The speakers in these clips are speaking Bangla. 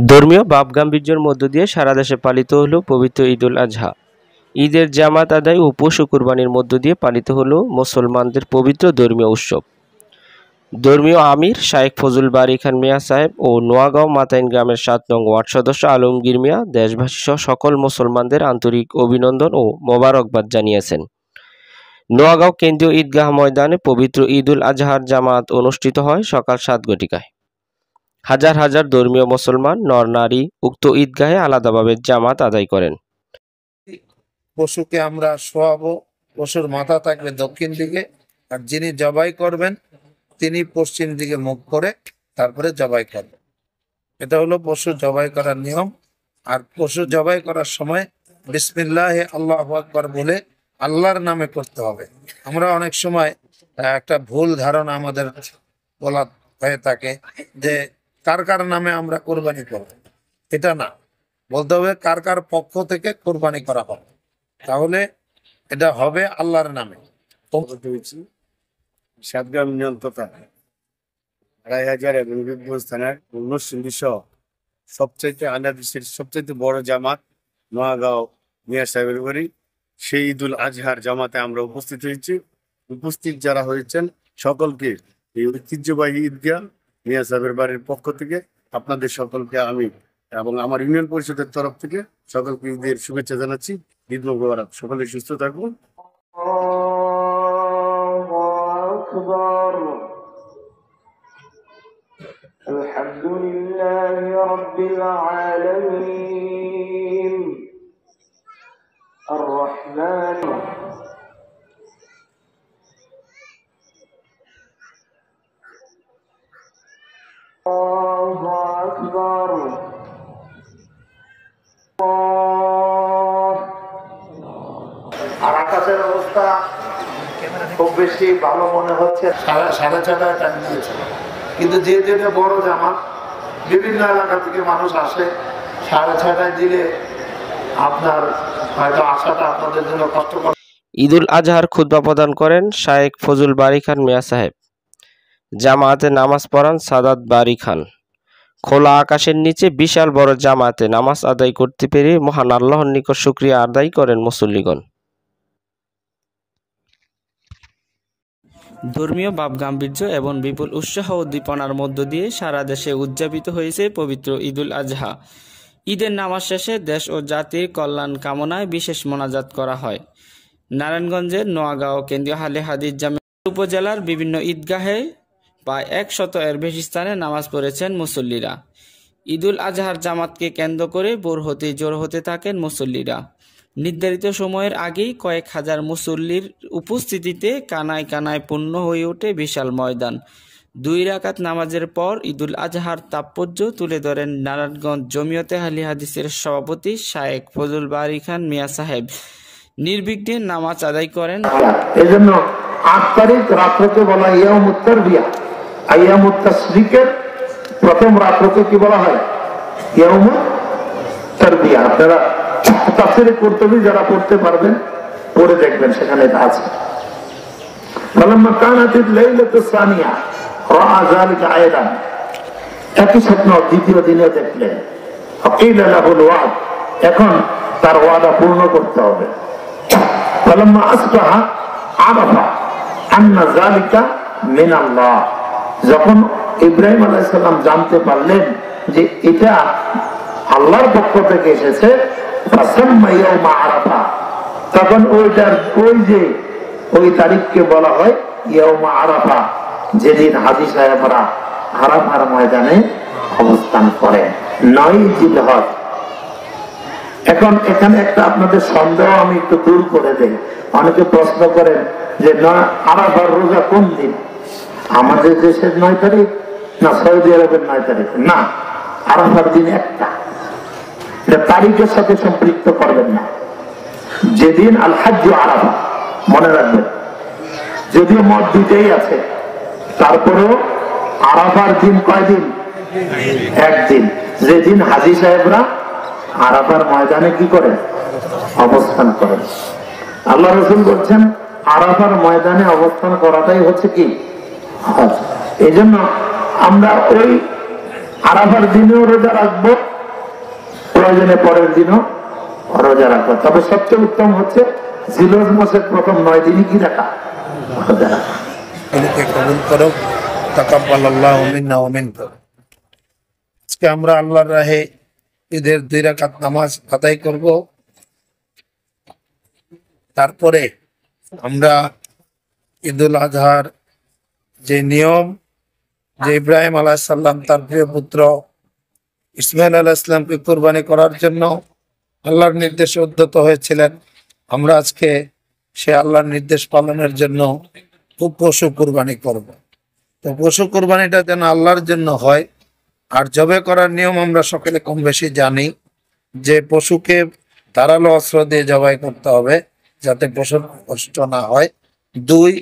ধর্মীয় ভাবগাম্ভীর্যের মধ্য দিয়ে সারা দেশে পালিত হলো পবিত্র ঈদুল আজহা। ঈদের জামাত আদায় ও পশু কুরবানির মধ্য দিয়ে পালিত হলো মুসলমানদের পবিত্র ধর্মীয় উৎসব। ধর্মীয় আমির শায়েখ ফজল বারী খান মিয়া সাহেব ও নোয়াগাঁও মাতাইন গ্রামের ৭ নং ওয়ার্ড সদস্য আলমগীর মিয়া দেশবাসী সহ সকল মুসলমানদের আন্তরিক অভিনন্দন ও মোবারকবাদ জানিয়েছেন। নোয়াগাঁও কেন্দ্রীয় ঈদগাহ ময়দানে পবিত্র ঈদুল আজহার জামাত অনুষ্ঠিত হয় সকাল ৭ ঘটিকায়। হাজার হাজার ধর্মীয় মুসলমান নর নারী উক্ত ঈদগাহে আলাদাভাবে জামাত আদায় করেন। পশুকে আমরা শোয়াবো, পশুর মাথা থাকবে দক্ষিণ দিকে, আর যিনি জবাই করবেন তিনি পশ্চিম দিকে মুখ করে তারপরে জবাই করবেন। এটা হলো পশু জবাই করার নিয়ম। আর পশু জবাই করার সময় বিসমিল্লাহ আল্লাহু আকবার বলে আল্লাহর নামে করতে হবে। আমরা অনেক সময় একটা ভুল ধারণা আমাদের বলা হয়ে থাকে যে কার কার নামে আমরা কোরবানি করব। এটা না, বলতে হবে কার কার পক্ষ থেকে কোরবানি করা হবে, তাহলে এটা হবে আল্লাহর নামে। সাতগ্রাম নিয়ন্ত্রতা ২,৫০০ এবং থানার সহ সবচাইতে আনাদেশের সবচাইতে বড় জামাত নোয়াগাঁও মিয়া সাহেবের বাড়ি, সেই ঈদুল আজহার জামাতে আমরা উপস্থিত হয়েছি। উপস্থিত যারা হয়েছেন সকলকে এই ঐতিহ্যবাহী ঈদগাহ মিয়া সাহেবের বাড়ির পক্ষ থেকে আপনাদের সকলকে আমি এবং আমার ইউনিয়ন পরিষদের তরফ থেকে সকলকে ঈদের শুভেচ্ছা জানাচ্ছি। ঈদ মোবারক, সকলে সুস্থ থাকুন। আলহামদুলিল্লাহি রাব্বিল আলামিন আর রহমান আল্লাহু আকবার। আর আকাশের অবস্থা খুব বেশি ভালো মনে হচ্ছে, 6:30 টাইম দিয়েছে, কিন্তু যেহেতু এটা বড় জামাত বিভিন্ন এলাকা থেকে মানুষ আসে, 6:30 দিলে আপনার হয়তো আসাটা আপনাদের জন্য কষ্টকর। ঈদুল আজহার খুতবা প্রদান করেন শায়েখ ফজল বারী খান মিয়া সাহেব। জামাতে নামাজ পড়ান সাদাত বারী খান। খোলা আকাশের নিচে বিশাল বড় জামাতে নামাজ আদায় করতে পেরে মহান আল্লাহর নিকট শুকরিয়া আদায় করেন মুসল্লিগণ। ধর্মীয় ভাবগাম্ভীর্য এবং বিপুল উৎসাহ উদ্দীপনার মধ্য দিয়ে সারা দেশে উদযাপিত হয়েছে পবিত্র ঈদুল আজহা। ঈদের নামাজ শেষে দেশ ও জাতির কল্যাণ কামনায় বিশেষ মোনাজাত করা হয়। নারায়ণগঞ্জের নোয়াগাঁও কেন্দ্রীয় আহলে হাদিস জামিয়া উপজেলার বিভিন্ন ঈদগাহে প্রায় 100 বেশি স্থানে নামাজ পড়েছেন মুসল্লিরা। ঈদুল আজহার জামাতকে কেন্দ্র করে ভোর হতেই জড়ো হতে থাকেন মুসল্লিরা। নির্ধারিত সময়ের আগেই কয়েক হাজার মুসল্লির উপস্থিতিতে কানায় কানায় পূর্ণ হয়ে ওঠে বিশাল ময়দান। 2 রাকাত নামাজের পর ঈদুল আজহার তাৎপর্য তুলে ধরেন নারায়ণগঞ্জ জমিয়তে আহলে হাদিসের সভাপতি শায়েখ ফজল বারী খান মিয়া সাহেব। নির্বিঘ্নে নামাজ আদায় করেন। এজন্য 8 তারিখ রাত্রকে বলা ইয়ামুত তারবিয়া, আইয়ামুত তাশরিকের প্রথম রাত্রকে কি বলা হয়? ইয়ামুত তারবিয়া। আপনারা তাফসীরে কুরতুবী যারা পড়তে পারবেন পড়ে দেখবেন, সেখানে এটা আছে। ফালাম্মা কানাতিল লাইলাতুস সানিয়া রাআ যালিকা আয়দান, একই স্বপ্ন দ্বিতীয় দিনে দেখলেন। ফাকিলা লাহুল ওয়াদ, এখন তার ওয়াদা পূর্ণ করতে হবে। ফালাম্মা আসবাহা আরাফা আন্না যালিকা মিনাল্লাহ, যখন ইব্রাহিম আলাইহিস সালাম জানতে পারলেন যে এটা আল্লাহর পক্ষ থেকে এসেছে, ফাসাম্মা ইয়াউমা আরাফা, তখন ওই তারিখকে বলা হয় ইয়াউমা আরাফা, যেদিন হাজী সাহেবরা আরাফার ময়দানে অবস্থান করেন, 9 জিলহজ। এখন এখানে একটা আপনাদের সন্দেহ আমি একটু দূর করে দেই। অনেকে প্রশ্ন করেন যে আরাফার রোজা কোন দিন? আমাদের দেশের 9 তারিখ না সৌদি আরবের 9 তারিখ? না, আরাফার দিন একটা। এটা তারিখের সাথে সম্পৃক্ত করবেন না। যেদিন আল হাজ্জু আরাফা, মনে রাখবেন, যদিও মত দুইটাই আছে, তারপরেও আরাফার দিন কয়দিন? একদিন। যেদিন হাজী সাহেবরা আরাফার ময়দানে কি করেন? অবস্থান করেন। আল্লাহ রাসূল বলছেন আরাফার ময়দানে অবস্থান করাটাই হচ্ছে কি হজ। এই জন্য আমরা ওই আরাফার দিনেও রোজা রাখবো, প্রয়োজনে পরের দিনও রোজা রাখবো। তবে সবচেয়ে উত্তম হচ্ছে জিলহজ মাসের প্রথম 9 দিনই কি রাখা, রোজা রাখা। এদিকে কবুল করো, তাকাব্বালাল্লাহু মিন্না ওয়া মিনকুম। আজকে আমরা আল্লাহর রাহে ঈদের 2 রাকাত নামাজ আদায় করব। তারপরে আমরা ঈদুল আজহার যে নিয়ম, যে ইব্রাহিম আলাইহিস সালাম তার প্রিয় পুত্র ইসমাইল আলাইহিস সালামকে কুরবানি করার জন্য আল্লাহর নির্দেশে উদ্যত হয়েছিলেন, আমরা আজকে সে আল্লাহর নির্দেশ পালনের জন্য পশু কুরবানি করব। তো পশু কুরবানিটা যেন আল্লাহর জন্য হয়। আর জবে করার নিয়ম আমরা সকলে কম বেশি জানি, যে পশুকে ধারালো অস্ত্র দিয়ে জবাই করতে হবে যাতে পশুর কষ্ট না হয়। 2,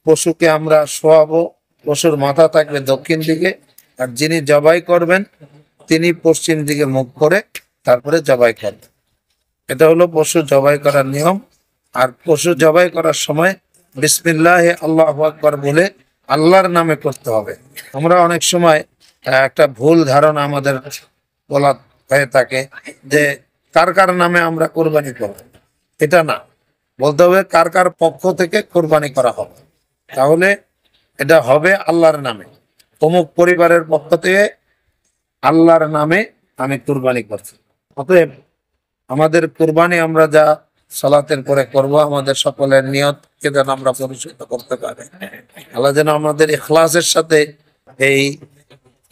পশুকে আমরা শোয়াবো, পশুর মাথা থাকবে দক্ষিণ দিকে, আর যিনি জবাই করবেন তিনি পশ্চিম দিকে মুখ করে তারপরে জবাই করবেন। এটা হলো পশু জবাই করার নিয়ম। আর পশু জবাই করার সময় বিসমিল্লাহে আল্লাহু আকবার বলে আল্লাহর নামে করতে হবে। আমরা অনেক সময় একটা ভুল ধারণা আমাদের বলা হয়ে থাকে যে কার কার নামে আমরা কোরবানি করব। এটা না, বলতে হবে কার কার পক্ষ থেকে কোরবানি করা হবে, তাহলে এটা হবে আল্লাহর নামে। অমুক পরিবারের পক্ষ থেকে আল্লাহর নামে আমি কোরবানি করছি। অতএব আমাদের কোরবানি আমরা যা সালাতের পরে করব, আমাদের সকলের নিয়তকে যেন আমরা পরিশুদ্ধ করতে পারি। আল্লাহ যেন আমাদের ইখলাসের সাথে এই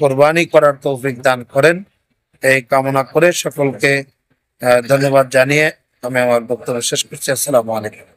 কোরবানি করার তৌফিক দান করেন, এই কামনা করে সকলকে ধন্যবাদ জানিয়ে আমি আমার বক্তব্য শেষ করছি। আসসালামু আলাইকুম।